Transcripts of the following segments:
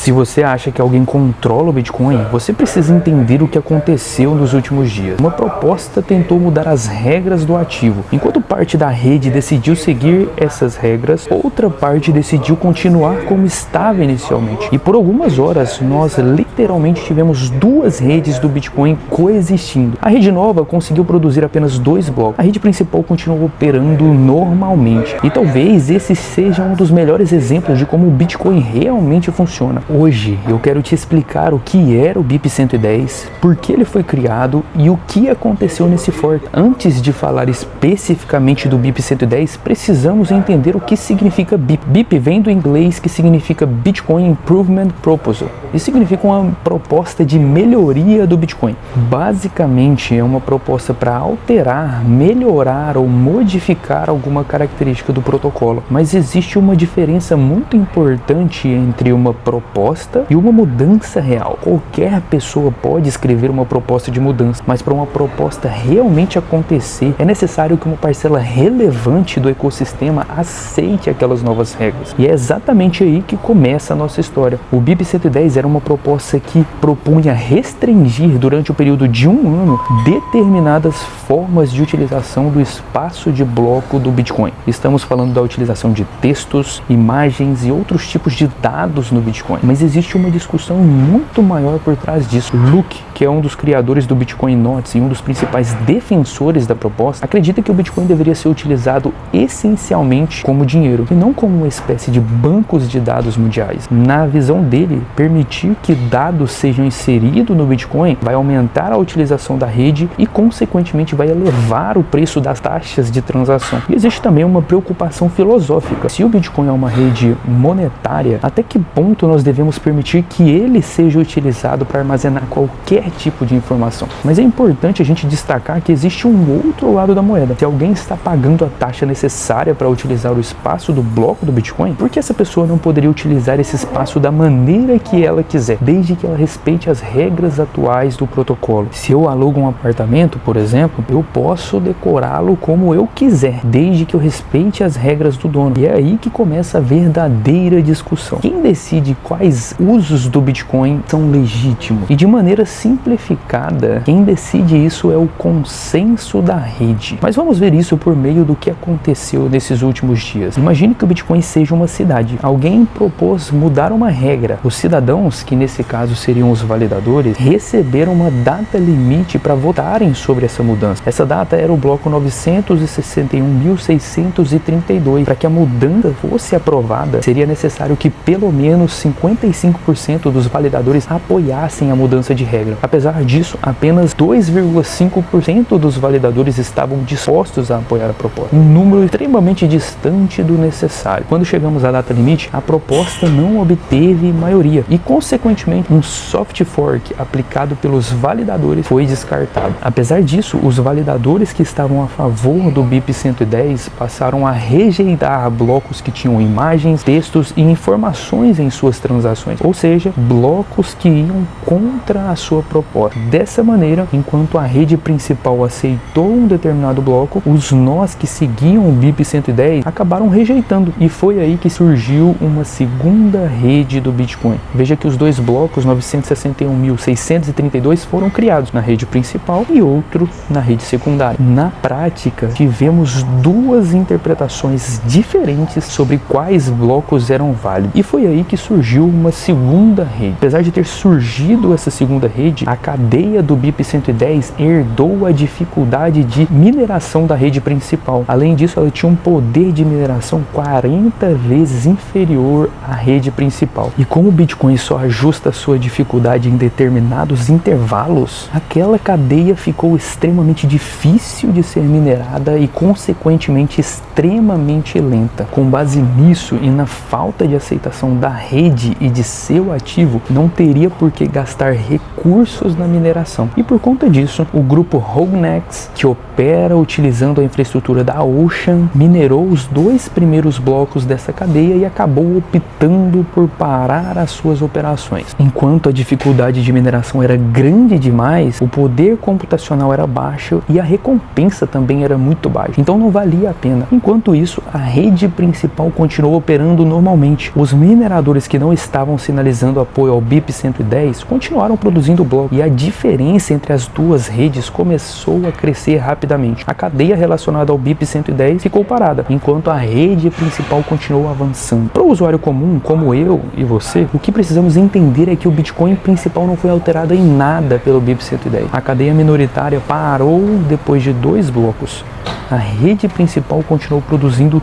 Se você acha que alguém controla o Bitcoin, você precisa entender o que aconteceu nos últimos dias. Uma proposta tentou mudar as regras do ativo. Enquanto parte da rede decidiu seguir essas regras, outra parte decidiu continuar como estava inicialmente. E por algumas horas, nós literalmente tivemos duas redes do Bitcoin coexistindo. A rede nova conseguiu produzir apenas 2 blocos. A rede principal continuou operando normalmente. E talvez esse seja um dos melhores exemplos de como o Bitcoin realmente funciona. Hoje eu quero te explicar o que era o BIP-110, por que ele foi criado e o que aconteceu nesse fork. Antes de falar especificamente do BIP-110, precisamos entender o que significa BIP. BIP vem do inglês que significa Bitcoin Improvement Proposal e significa uma proposta de melhoria do Bitcoin. Basicamente é uma proposta para alterar, melhorar ou modificar alguma característica do protocolo, mas existe uma diferença muito importante entre uma proposta e uma mudança real. Qualquer pessoa pode escrever uma proposta de mudança, mas para uma proposta realmente acontecer, é necessário que uma parcela relevante do ecossistema aceite aquelas novas regras. E é exatamente aí que começa a nossa história. O BIP-110 era uma proposta que propunha restringir durante o período de 1 ano determinadas formas de utilização do espaço de bloco do Bitcoin. Estamos falando da utilização de textos, imagens e outros tipos de dados no Bitcoin. Mas existe uma discussão muito maior por trás disso. Luke, que é um dos criadores do Bitcoin Notes e um dos principais defensores da proposta, acredita que o Bitcoin deveria ser utilizado essencialmente como dinheiro e não como uma espécie de bancos de dados mundiais. Na visão dele, permitir que dados sejam inseridos no Bitcoin vai aumentar a utilização da rede e, consequentemente, vai elevar o preço das taxas de transação. E existe também uma preocupação filosófica. Se o Bitcoin é uma rede monetária, até que ponto nós devemos permitir que ele seja utilizado para armazenar qualquer tipo de informação? Mas é importante a gente destacar que existe um outro lado da moeda. Se alguém está pagando a taxa necessária para utilizar o espaço do bloco do Bitcoin, por que essa pessoa não poderia utilizar esse espaço da maneira que ela quiser, desde que ela respeite as regras atuais do protocolo? Se eu alugo um apartamento, por exemplo, eu posso decorá-lo como eu quiser, desde que eu respeite as regras do dono. E é aí que começa a verdadeira discussão. Quem decide quais usos do Bitcoin são legítimos? E de maneira simplificada, quem decide isso é o consenso da rede. Mas vamos ver isso por meio do que aconteceu nesses últimos dias. Imagine que o Bitcoin seja uma cidade. Alguém propôs mudar uma regra. Os cidadãos, que nesse caso seriam os validadores, receberam uma data limite para votarem sobre essa mudança. Essa data era o bloco 961.632. Para que a mudança fosse aprovada, seria necessário que pelo menos 55% dos validadores apoiassem a mudança de regra. Apesar disso, apenas 2,5% dos validadores estavam dispostos a apoiar a proposta, um número extremamente distante do necessário. Quando chegamos à data limite, a proposta não obteve maioria e, consequentemente, um soft fork aplicado pelos validadores foi descartado. Apesar disso, os validadores que estavam a favor do BIP-110 passaram a rejeitar blocos que tinham imagens, textos e informações em suas transações, ou seja, blocos que iam contra a sua proposta. Dessa maneira, enquanto a rede principal aceitou um determinado bloco, os nós que seguiam o BIP-110 acabaram rejeitando, e foi aí que surgiu uma segunda rede do Bitcoin. Veja que os 2 blocos 961.632 foram criados na rede principal e outro na rede secundária. Na prática, tivemos 2 interpretações diferentes sobre quais blocos eram válidos, e foi aí que surgiu uma segunda rede. Apesar de ter surgido essa segunda rede, a cadeia do BIP-110 herdou a dificuldade de mineração da rede principal. Além disso, ela tinha um poder de mineração 40 vezes inferior à rede principal. E como o Bitcoin só ajusta a sua dificuldade em determinados intervalos, aquela cadeia ficou extremamente difícil de ser minerada e, consequentemente, extremamente lenta. Com base nisso e na falta de aceitação da rede e de seu ativo, não teria por que gastar recursos na mineração. E por conta disso, o grupo Hognex, que opera utilizando a infraestrutura da Ocean, minerou os 2 primeiros blocos dessa cadeia e acabou optando por parar as suas operações. Enquanto a dificuldade de mineração era grande demais, o poder computacional era baixo e a recompensa também era muito baixa, então não valia a pena. Enquanto isso, a rede principal continuou operando normalmente. Os mineradores que não estavam estavam sinalizando apoio ao BIP-110 continuaram produzindo blocos, e a diferença entre as duas redes começou a crescer rapidamente. A cadeia relacionada ao BIP-110 ficou parada, enquanto a rede principal continuou avançando. Para o usuário comum, como eu e você, o que precisamos entender é que o Bitcoin principal não foi alterado em nada pelo BIP-110. A cadeia minoritária parou depois de 2 blocos. A rede principal continuou produzindo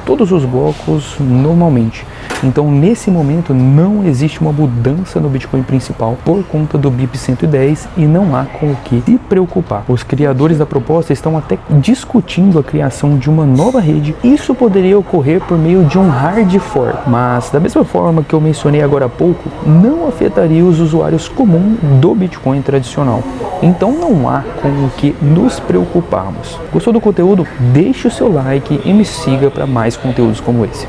todos os blocos normalmente. Então, nesse momento, não existe uma mudança no Bitcoin principal por conta do BIP-110 e não há com o que se preocupar. Os criadores da proposta estão até discutindo a criação de uma nova rede. Isso poderia ocorrer por meio de um hard fork, mas da mesma forma que eu mencionei agora há pouco, não afetaria os usuários comuns do Bitcoin tradicional. Então, não há com o que nos preocuparmos. Gostou do conteúdo? Deixe o seu like e me siga para mais conteúdos como esse.